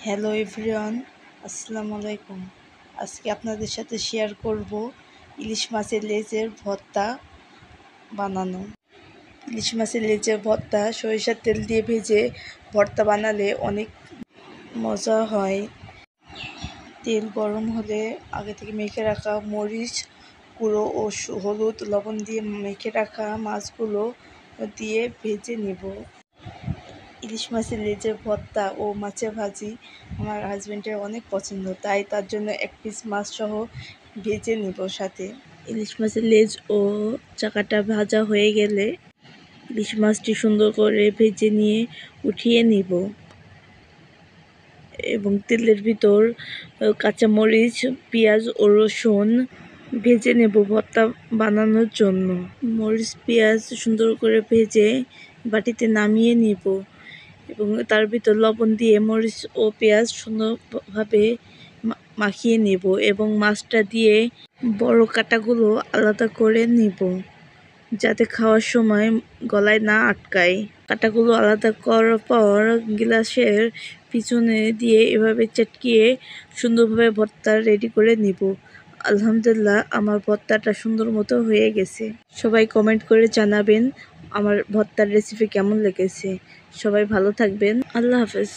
Hello everyone, আসসালামু আলাইকুম। আজকে আপনাদের সাথে শেয়ার করব ইলিশ মাছের লেজের ভর্তা বানানো। ইলিশ মাছের লেজের ভর্তা সরিষার তেল দিয়ে ভেজে ভর্তা বানালে অনেক মজা হয়। তেল গরম হলে আগে থেকে মেখে রাখা মরিচ গুঁড়ো ও হলুদ লবণ দিয়ে মেখে রাখা মাছগুলো দিয়ে ভেজে নেব। ইলিশ মাছের লেজের ভর্তা ও মাছের ভাজি আমার হাজব্যান্ডের অনেক পছন্দ, তাই তার জন্য এক পিস মাছ সহ ভেজে নেব সাথে। ইলিশ মাছের লেজ ও চাকাটা ভাজা হয়ে গেলে ইলিশ মাছটি সুন্দর করে ভেজে নিয়ে উঠিয়ে নিব এবং তেলের ভিতর কাঁচামরিচ, পেঁয়াজ ও রসুন ভেজে নেব ভর্তা বানানোর জন্য। মরিচ পেঁয়াজ সুন্দর করে ভেজে বাটিতে নামিয়ে নিব এবং তার ভিতর লবণ দিয়ে মরিচ ও পেঁয়াজ সুন্দরভাবে মাখিয়ে নেব এবং মাছটা দিয়ে বড় কাঁটাগুলো আলাদা করে নিব যাতে খাওয়ার সময় গলায় না আটকায়। কাঁটাগুলো আলাদা করার পর গ্লাসের পিছনে দিয়ে এভাবে চটকিয়ে সুন্দরভাবে ভর্তা রেডি করে নিব। আলহামদুলিল্লাহ, আমার ভর্তাটা সুন্দর মতো হয়ে গেছে। সবাই কমেন্ট করে জানাবেন আমার ভর্তার রেসিপি কেমন লেগেছে। সবাই ভালো থাকবেন। আল্লাহ হাফেজ।